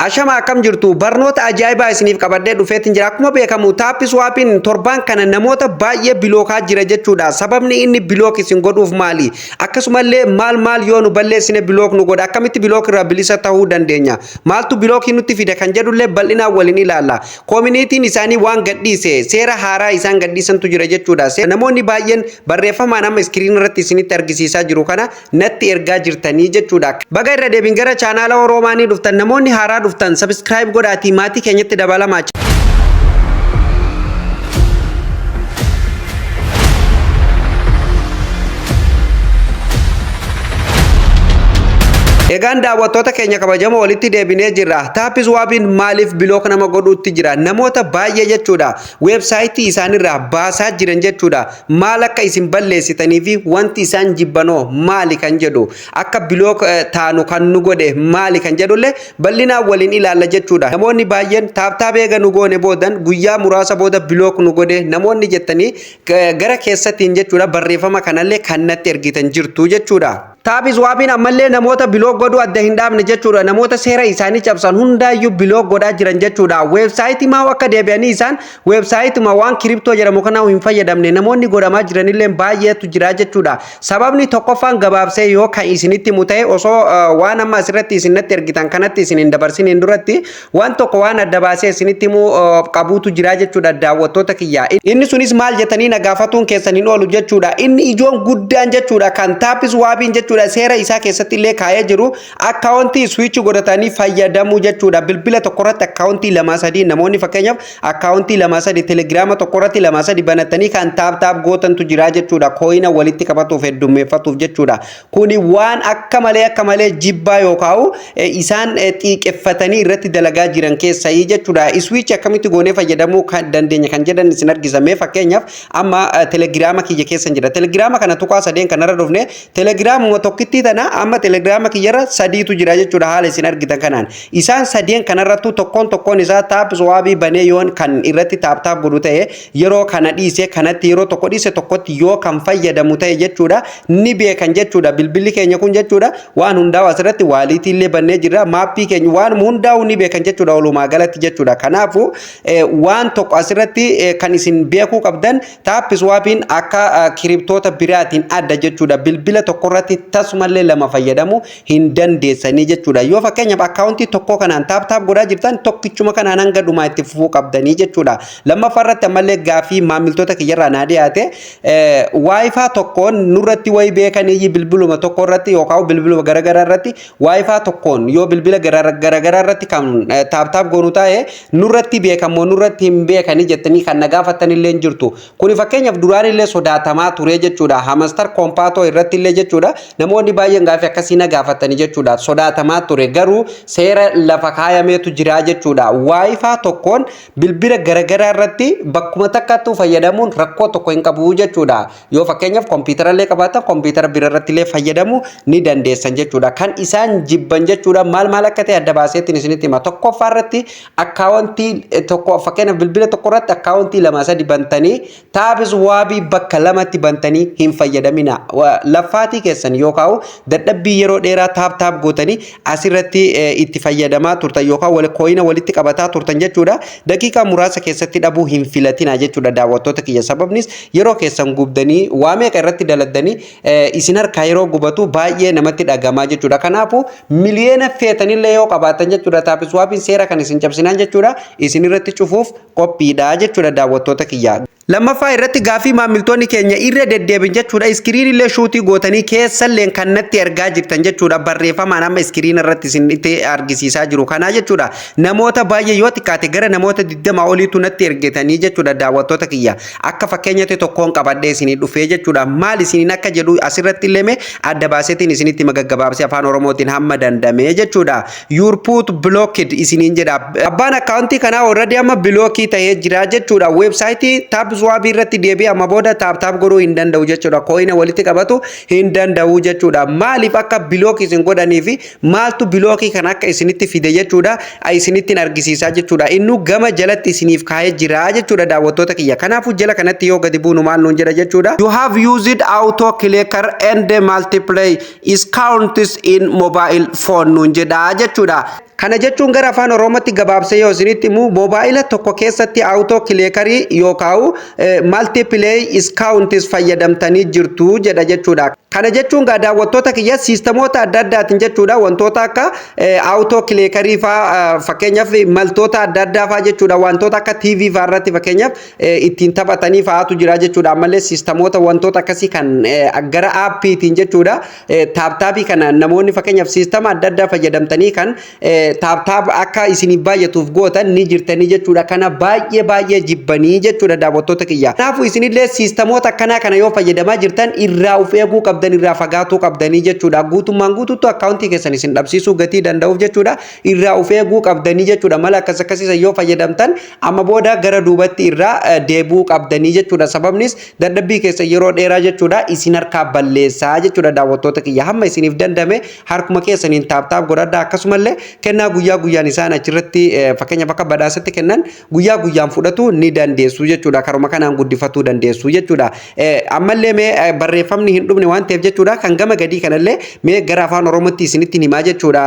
Ashama akkam jirtu barnoota ajaa'ibaa isiniif qabadhee dhufeetiin jira. Akkuma beekamu taappis waapiin torban kana namoota baay'ee bilookaa jira jechuudha. Sababni inni bilook isin godhuuf maali? Akkasumallee maal yoo nu balleessine bilook nu godha? Akkamitti bilook irraa bilisa ta'uu dandeenya? Maaltu bilookii nutti fide kan jedhullee bal'inaan waliin ilaalla. Koominiitiin isaanii waan gadhiise seera haaraa isaan gadhiisantu jira jechuudha. Namoonni baay'een barreeffamaan amma iskiriin irratti isinitti argisiisaa jiru kana natti ergaa jirtanii jechuudha. Baga irra deebiin gara chaanaala Oroomaanii dhuftan namoonni haaraa dhuftan subscribe godhaatii maatii keenyatti dabalamaa. Egaan daawwattoota keenya kabajamoo walitti deebinee jirra. Taappis waapiin maaliif bilook nama godhuutti jira? Namoota baay'ee jechuudha. Weebsaayitii isaanirraa baasaa jiran jechuudha. Maal akka isin balleessitanii fi wanti isaan jibbanoo maali kan jedhu akka bilook taanu kan nu godhe maali kan jedhullee bal'inaan waliin ilaalla jechuudha. Namoonni baay'een taaptaap eega nu goone boodan guyyaa muraasa booda bilook nu godhe namoonni jettanii gara keessattiin jechuudha barreeffama kanallee kan natti ergitan jirtu jechuudha. Taappis waapiin ammallee namoota bilook godhu adda hin dhaabne jechuudha. Namoota seera isaanii cabsan hundaayyuu bilook godhaa jiran jechuudha. Weebsaayitii maa akka deebi'anii isaan weebsaayitima waan kiriptoo jedhamu kana hin fayyadamne namoonni godhamaa jiranillee baay'eetu jira jechuudha. Sababni tokkoffaan gabaabsee yoo kan isinitti muta'e osoo waan amma asirratti isinitti ergitan kanatti isin hin dabarsiniin duratti waan tokko waan adda baasee isinitti qabuutu jira jechuudha daawwattoota kiyya. Inni sunis maal jettanii na gaafatuun keessan hin oolu jechuudha. Inni ijoon guddaan jechuudha kan taappis waapiin jechuudha. Seera isaa keessatti illee kaa'ee jiru akkaawuntii switch godhatanii fayyadamuu jechuudha. Bilbila tokko irratti akkaawuntii 2-3 namoonni fakkeenyaaf akkaawuntii 2-3 telegiraama tokko irratti 2-3 banatanii kan taaptaap gootantu jira jechuudha. Kooyina walitti qabatuuf heddummeeffatuuf jechuudha. Kuni waan akka malee jibbaa yookaan isaan xiiqeffatanii irratti dalagaa jiran keessaa jechuudha. Switch akkamitti goonee fayyadamuu kan dandeenya kan jedhan isin argisiisame fakkeenyaaf amma telegiraama kiyya keessa jira. Telegiraama kana tuqaa sadeen kanarra dhufne telegiraama tokkitti tana amma telegiraama kiyyarra sadiitu jira jechuudha haala isin argitan kanaan. Isaan sadeen kanarrattu tokkoon isaa taappis waabii banee yoon kan irratti taaptaap godhu ta'e yeroo kana dhiise kanatti yeroo tokko dhiise tokkotti yoo kan fayyadamu ta'e jechuudha ni beekan jechuudha. Bilbilli keenya kun jechuudha waan hundaa'u asirratti waaliitii illee bannee jirra maappii keenya waan hundaa'u ni beekan jechuudha walumaa galatti jechuudha. Kanaafuu waan tokko asirratti kan isin beekuu qabdan taappis waapiin akka kiriptoota biraatiin adda jechuudha. Bilbila tokkorratti tasumallee lama fayyadamu hin dandeessanii jechuudha. Yoo fakkeenyaaf akkaawuntii tokko kanaan taaptaap godhaa jirtan tokkichuma kanaan hanga dhumaa itti fufuu qabdanii jechuudha. Lammaffaarratti ammallee gaafii maamiltoota kiyyarraa naa dhiyaate waayifaa tokkoon nurratti wayi beekanii bilbiluma tokko irratti yookaan bilbiluma garaagaraa irratti waayifaa tokkoon yoo bilbila garaagaraa irratti kan taaptaap goonu ta'e nurratti beekamoo nurratti hin beekanii jettanii kan na gaafattanillee jirtu. Kuni fakkeenyaaf duraanillee sodaatamaa ture jechuudha. Hamastar koompaatoo irratti illee jechuudha. Namoonni baay'een gaafii akkasii na gaafatanii jechuudha. Sodaatamaa ture garuu seera lafa kaayameetu jira jechuudha. Waayifaa tokkoon bilbila garaagaraa irratti bakkuma takkattuu fayyadamuun rakkoo tokko hin qabu jechuudha. Yoo fakkeenyaaf kompiitarallee qabaatan kompiitara bira irratti illee fayyadamuu ni dandeessan jechuudha. Kan isaan jibban jechuudha maal akka ta'e adda baaseetiin isinitti hima. Tokkoffaa irratti akkaawuntii tokko fakkeenyaaf bilbila tokko irratti akkaawuntii 2-3 bantanii taappis waabii bakka lamatti bantanii hin fayyadamina. Laffaatii keessan yookaan dadhabbii yeroo dheeraa taaptaap gootanii asirratti itti fayyadamaa turtan yookaan kooyina walitti qabataa turtan jechuudha. Daqiiqaa muraasa keessatti dhabuu hin filatina jechuudha daawwattoota kiyya. Sababnis yeroo keessan gubdanii waa meeqa irratti daladdanii isin harkaa yeroo gubatu baay'ee namatti dhagamaa jechuudha. Kanaafuu miliyoona feetanillee yoo qabaatan jechuudha taappis waapiin seera kan isin cabsinaan jechuudha isin irratti cufuuf qophiidha jechuudha daawwattoota kiyya. Lammaffaa irratti gaafii maamiltoonni keenya irra deddeebiin jechuudha. Iskiriinillee shuutii gootanii keessalleen kan natti ergaa jirtan jechuudha. Barreeffamaan amma iskiriin irratti isinitti argisiisaa jiru kana jechuudha. Namoota baay'ee yoo xiqqaate gara namoota 20 oliitu natti ergetanii jechuudha daawwattoota kiyya. Akka fakkeenyatti tokkoon qabadhee isinii dhufee jechuudha. Maal isiniin akka jedhu asirratti illee adda baaseetiin isinitti magaggabaabsee afaan Oromootiin hamma dandamee jechuudha. Your put blocked isiniin jedha. Abbaan akkaawuntii kanaa already amma bilookii ta'ee jira jechuudha. Weebsaayitii taappis waabii irratti deebi'ee amma booda taaptaap godhuu hin danda'u jechuudha. Kooyina walitti qabatu hin danda'u jechuudha. Maaliif akka bilookii isin godhanii fi maaltu bilookii kan akka isinitti fide jechuudha. Isinittiin argisiisaa jechuudha. Innu gama jalatti isiniif kaa'ee jira jechuudha daawwattoota kiyya. Kanaafuu jala kanatti yoo gadi buunu maal nuun jedha jechuudha. You have used auto clicker and multiply is counts in mobile phone nuun jedha jechuudha. Kana jechuun gara afaan Oromootti gabaabsee yoo isinitti himu moobaayila tokko keessatti auto kileekarii yookaan multiplay discounts fayyadamtanii jirtu jedha jechuudha. Kana jechuun gaa daawwattoota kiyya siistamoota adda addaatiin jechuudha wantoota akka auto kileekarii faa fakkeenyaaf maltoota adda addaa faa jechuudha wantoota akka TV faa irratti fakkeenyaaf ittiin taphatanii fa'aatu jira jechuudha ammallee siistamoota wantoota akkasii kan gara aappiitiin jechuudha taaptaabii kana namoonni fakkeenyaaf siistama adda addaa fayyadamtanii kan taaptaap akka isiniif baay'atuuf gootan ni jirtanii jechuudha kana baay'ee jibbanii jechuudha daawwattoota kiyya. Kanaafuu isinillee siistamoota akkanaa kana yoo fayyadamaa jirtan irraa of eeguu qabdan irraa fagaatuu qabdanii jechuudha guutummaan guutuutti akkaawuntii keessan isin dhabsiisuu gatii danda'uuf jechuudha irraa of eeguu qabdanii jechuudha mala akkasiisan yoo fayyadamtan amma booda gara duubatti irraa deebuu qabdanii jechuudha sababnis dadhabbii keessa yeroo dheeraa jechuudha isin harkaa balleessaa jechuudha daawwattoota kiyya hamma isiniif dandame harkuma keessaniin taaptaap godhadhaa akkasumallee kennaa guyyaa guyyaan isaan achirratti fakkeenyaaf akka badhaasatti kennan guyyaa guyyaan fudhatu ni dandeessu jechuudha karuma kanaan guddifatuu dandeessu jechuudha ammallee mee barreeffamni hin dhumne waan ta'eef jechuudha kan gama gadii kanallee mee gara afaan Oromootti isinitti himaa jechuudha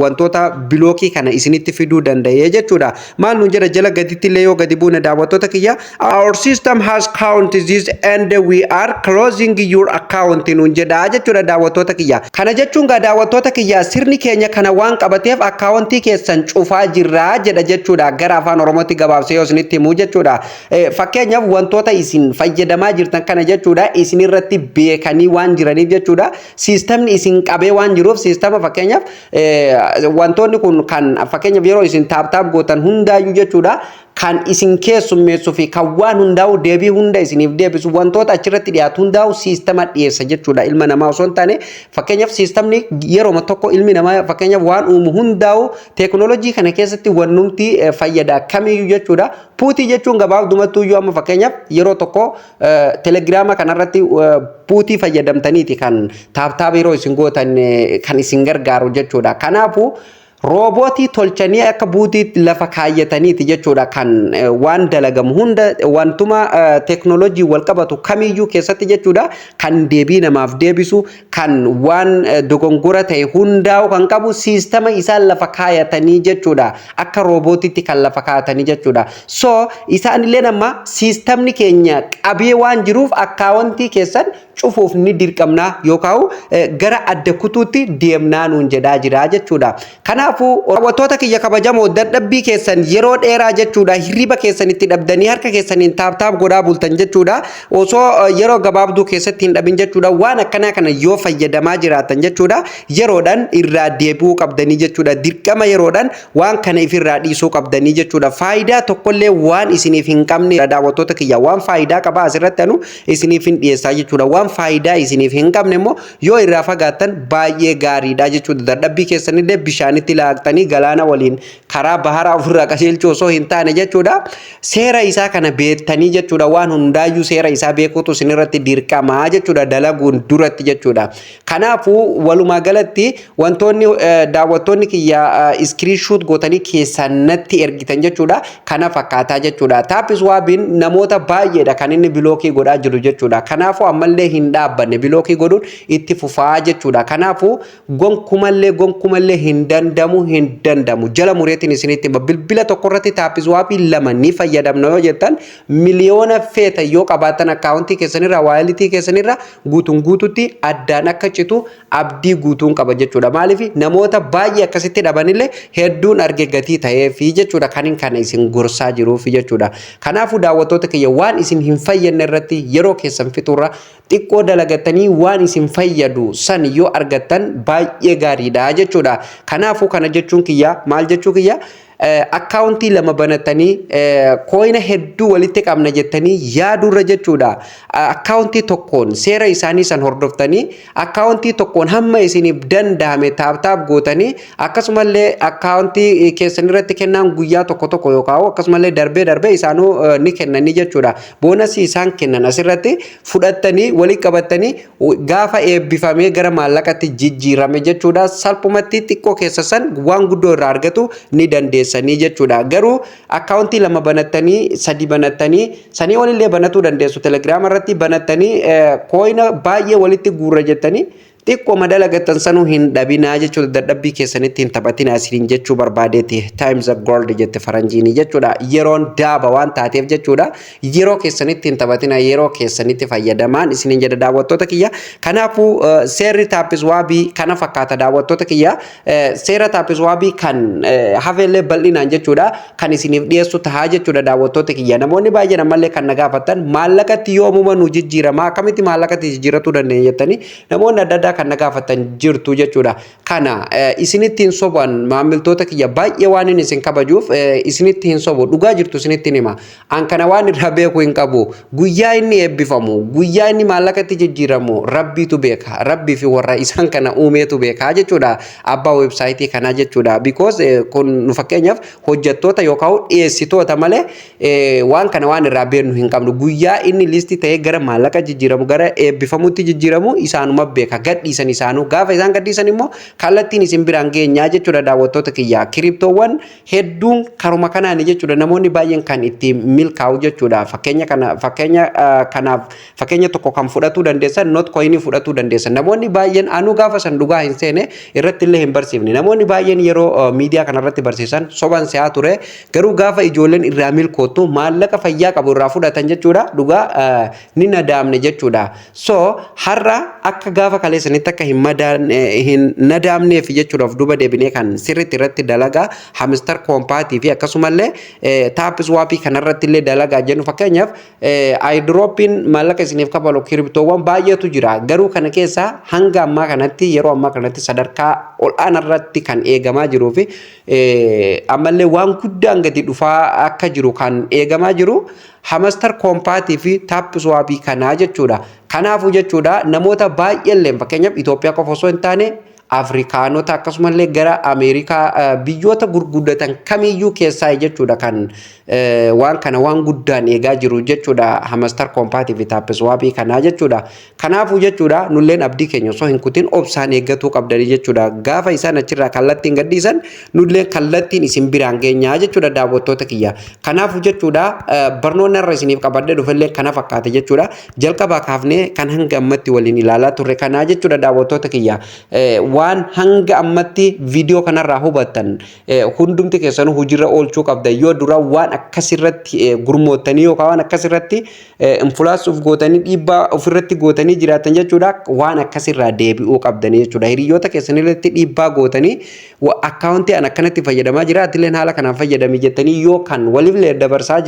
wantoota bilookii kana isinitti fiduu danda'ee jechuudha maal nuun jedha jala gaditti illee yoo gadi buune daawwattoota kiyya our system has counted this and we are closing your account nuun jedha jechuudha daawwattoota kiyya kana jechuun gaa daawwattoota kiyya sirni keenya kana waan qabateef akkaawuntii keessan cufaa jirraa jedha jechuudha gara afaan Oromootti gabaabsee yoo isinitti himuu jechuudha fakkeenyaaf wantoota isin fayyadamaa jirtan kana jechuudha isin irratti beekanii waan jiraniif jechuudha siistamni isin qabee waan jiruuf siistama fakkeenyaaf wantoonni kun kan fakkeenyaaf yeroo isin taaptaap gootan hundaayyuu jechuudha kan isin keessummeessuu fi kan waan hundaa'u deebii hunda isiniif deebisu wantoota achirratti dhiyaatu hundaa'u siistama dhiyeessa jechuudha ilma namaa osoo hin taane fakkeenyaaf siistamni yeroo tokko ilmi namaa fakkeenyaaf waan uumu hundaa'u teekinooloojii kana keessatti wannumti fayyada kamiyyuu jechuudha puutii jechuun gabaabdumatti iyyuu amma fakkeenyaaf yeroo tokko telegiraama kanarratti puutii fayyadamtaniiti kan taaptaap yeroo isin gootan kan isin gargaaru jechuudha kanaafuu roobootii tolchanii akka buutiitti lafa kaayyataniiti jechuudha kan waan dalagamu hunda wantuma teekinooloojii wal qabatu kamiyyuu keessatti jechuudha kan deebii namaaf deebisu kan waan dogongora ta'e hundaa'u kan qabu siistama isaan lafa kaayyatanii jechuudha akka roobootiitti kan lafa kaayatanii jechuudha so isaanillee nama siistamni keenya qabee waan jiruuf akkaawuntii keessan cufuuf ni dirqamna yookaan gara adda kutuutti deemnaa nuun jedhaa jira jechuudha kanaafuu daawwattoota kiyya kabajamoo dadhabbii keessan yeroo dheeraa jechuudha hirriba keessan itti dhabdanii harka keessaniin taaptaap godhaa bultan jechuudha osoo yeroo gabaabduu keessatti hin dhabin jechuudha waan akkanaa kana yoo fayyadamaa jiraatan jechuudha yeroodhaan irraa deebi'uu qabdanii jechuudha dirqama yeroodhaan waan kana ifirraa dhiisuu qabdanii jechuudha faayidaa tokkollee waan isiniif hin qabne daawwattoota kiyya waan faayidaa qaba asirratti anu isiniif hin dhiyeessaa jechuudha waan faayidaa isiniif hin qabne immoo yoo irraa fagaattan baay'ee gaariidha jechuudha dadhabbii keessanillee bishaanitti laaqxanii galaana waliin karaa baharaa ofirraa qajeelchuu osoo hin taane jechuudha seera isaa kana beektanii jechuudha waan hundaayyuu seera isaa beekuutu isinirratti dirqamaa jechuudha dalaguun duratti jechuudha kanaafuu walumaa galatti wantoonni daawwattoonni kiyya iskiriinshuut gootanii keessanatti ergitan jechuudha kana fakkaataa jechuudha taappis waabiin namoota baay'eedha kan inni bilookii godhaa jiru jechuudha kanaafuu ammallee hin dhaabbanne bilookii godhuun itti fufaa jechuudha kanaafuu gonkumallee hin dandamu jala mureetiin isinitti bilbila tokko irratti taappis waabii lama ni fayyadamna yoo jettan miliyoona feeta yoo qabaatan akkaawuntii keessanirraa waayilitii keessanirraa guutuutti addaan akka citu abdii guutuun qaba jechuudha maaliif namoota baay'ee akkasitti dhabanillee hedduun arge gatii ta'eefi jechuudha kanin kana isin gorsaa jiruufi jechuudha kanaafuu daawwattoota kiyya waan isin hin fayyadne irratti yeroo keessan fixurra xiqqoo dalagatanii waan isin fayyadu san yoo argattan baay'ee gaariidha jechuudha kanaafuu kana jechuun kiyya maal jechuu kiyya akkaawuntii lama banatanii kooyina hedduu walitti qabna jettanii yaadurra jechuudha akkaawuntii tokkoon seera isaanii san hordoftanii akkaawuntii tokkoon hamma isiniif danda'ame taaptaap gootanii akkasumallee akkaawuntii keessan irratti kennaan guyyaa tokko yookaan akkasumallee darbee isaanuu ni kennanii jechuudha boonasii isaan kennan asirratti fudhattanii walitti qabattanii gaafa eebbifamee gara maallaqatti jijjiirame jechuudha salphumatti xiqqoo keessa san waan guddoo irraa argatu ni dandeessa sanii jechuudha garuu akkaawuntii lama banattanii sadi banattanii sanii walillee banatuu dandeessu telegiraama irratti banattanii kooyina baay'ee walitti guurra jettanii xiqqoo madalagattan sanuu hin dhabinaa jechuudha dadhabbii keessanitti hin taphatin asiriin jechuu barbaadeeti times of gold jette faranjiini jechuudha yeroon daaba waan taateef jechuudha yeroo keessanitti hin taphatina yeroo keessanitti fayyadamaan isiniin jedha daawwattoota kiyya kanaafuu seerri taappiswaabii kana fakkaata daawwattoota kiyya seera taappiswaabii kan hafeellee bal'inaan jechuudha kan isiniif dhiyeessu tahaa jechuudha daawwattoota kiyya namoonni baay'een ammallee kan nagaafatan maallaqatti yoomuma nu jijjiirama akkamitti maallaqatti jijjiirachuu dandeenya jettanii namoonni adda addaa kan nagaafatan jirtu jechuudha kana isinitti hin soban maamiltoota kiyya baay'ee waan inni isin kabajuuf isinitti hin sobu dhugaa jirtu isinitti hima an kana waan irraa beeku hin qabu guyyaa inni eebbifamu guyyaa inni maallaqatti jijjiiramu rabbiitu beeka rabbii fi warra isaan kana uumeetu beeka jechuudha abbaa websaayitii kanaa jechuudha because kun nu fakkeenyaaf hojjettoota yookaan dhiyeessitoota malee waan kana waan irraa beeknu hin qabnu guyyaa inni liistii ta'ee gara maallaqa jijjiiramu gara eebbifamutti jijjiiramu isaanuma beeka gadhiisan isaanuu gaafa isaan gadhiisan immoo kallattiin isin biraan geenyaa jechuudha daawwattoota kiyya kiriptoowwan hedduun karuma kanaan jechuudha namoonni baay'een kan itti milkaa'u jechuudha fakkeenya tokko kan fudhatuu dandeessan not coinii fudhatuu dandeessan namoonni baay'een anuu gaafa san dhugaa hin seene irratti illee hin barsiifne namoonni baay'een yeroo miidiyaa kanarratti barsiisan soban se'aa ture garuu gaafa ijoolleen irraa milkootu maallaqa fayyaa qabu irraa fudhatan jechuudha dhugaa ni nadaamne jechuudha so har'a akka gaafa kaleessanitti akka hin nadaamneef jechuudhaaf duba deebinee kan sirriitti irratti dalagaa hamster koompaatii fi akkasumallee taappiswaapii kanarratti illee dalagaa jennu fakkeenyaaf aayidrooppiin maallaqa isiniif kafalu kiriptoowwan baay'eetu jira garuu kana keessaa hanga ammaa kanatti yeroo ammaa kanatti sadarkaa ol'aanarratti kan eegamaa jiruu fi ammallee waan guddaan gadi dhufaa akka jiru kan eegamaa jiru hamster koompaatii fi taappiswaapii kanaa jechuudha kanaafuu jechuudha namoota baay'eellee fakkeenyaaf Itoophiyaa qofa osoo hin taane Afrikaanota akkasumallee gara Ameerikaa biyyoota gurguddatan kamiyyuu keessaa jechuudha kan waan kana waan guddaan eegaa jiru jechuudha hamster koompaatii fi taappiswaabii kanaa jechuudha kanaafuu jechuudha nulleen abdii keenya osoo hin kutin obsaan eeggatuu qabdanii jechuudha gaafa isaan achirraa kallattiin gadhiisan nulleen kallattiin isin biraan geenyaa jechuudha daawwattoota kiyya kanaafuu jechuudha barnoonni irra isiniif qabadde dhufellee kana fakkaate jechuudha jalqabaa kaafnee kan hanga ammatti waliin ilaalaa turre kanaa jechuudha daawwattoota kiyya waan hanga ammatti viidiyoo kanarraa hubattan hundumti keessanuu hojiirra oolchuu qabda yoo dura waan akkasirratti gurmoottanii yookaan waan akkasirratti influensuuf gootanii dhiibbaa ofirratti gootanii jiraatan jechuudha waan akkasirraa deebi'uu qabdanii jechuudha hiriyoota keessanirratti dhiibbaa gootanii akkaawuntii an akkanatti fayyadamaa jira atilleen haala kanaan fayyadamii jettanii yoo kan waliif dabarsaa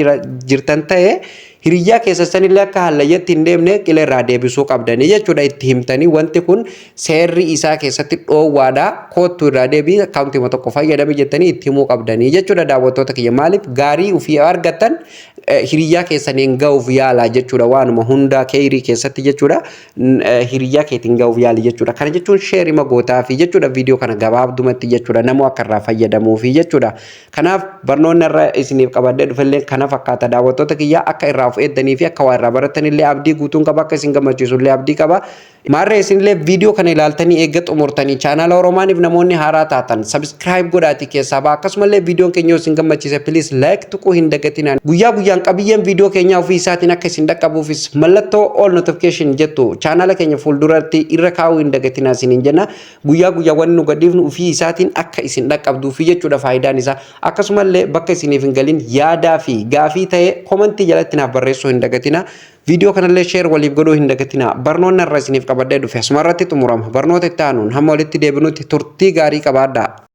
jirtan ta'e hiriyyaa keessanillee akka hallayyatti hin deemne qila irraa deebisuu qabdanii jechuudha itti himtanii wanti kun seerri isaa keessatti dhoowwaadha kootu irraa deebii akkaawuntii tokko fayyadamii jettanii itti himuu qabdanii jechuudha daawwattoota kiyya maaliif gaarii ofii argattan hiriyyaa keessaniin ga'uuf yaalaa jechuudha waanuma hundaa keerii keessatti jechuudha hiriyyaa keetiin ga'uuf yaali jechuudha kana jechuun sheerima gootaa fi jechuudha viidiyoo kana gabaabdumatti jechuudha namoo akka irraa fayyadamuu fi jechuudha kanaaf barnoonni irra isiniif qabadde dhufellee kana fakkaata daawwattoota kiyya akka irraa of eeddanii fi akka waa irraa baratanillee abdii guutuun qaba akka isin gammachiisullee abdii qaba maarree isinillee viidiyoo kana ilaaltanii eegga xumurtanii chaanaala Oromaaniif namoonni haaraa taatan subscribe godhaatii keessaa baa akkasumallee viidiyoon keenya isin gammachiise please like tuquu hin dagatinaan guyyaa guyyaan qabiyyeen viidiyoo keenyaa ofii isaatiin akka isin dhaqqabuufis mallattoo all notification jettu chaanaala keenya fuulduratti irra kaa'uu hin dagatinaa isiniin jenna guyyaa guyyaa wanni nu gadhiifnu ofii isaatiin akka isin dhaqqabduufi jechuudha faayidaan isaa akkasumallee bakka isiniif hin galin yaadaa fi gaafii ta'ee komentii jalatti naaf barreessuu hin dagatinaa viidiyoo kanallee sheer waliif godhuu hin dagatinaa barnoonni irra isiniif qabadhee dhufe asumarratti xumurama barnoota itti aanuun hamma walitti deebinutti turtii gaarii qabaadhaa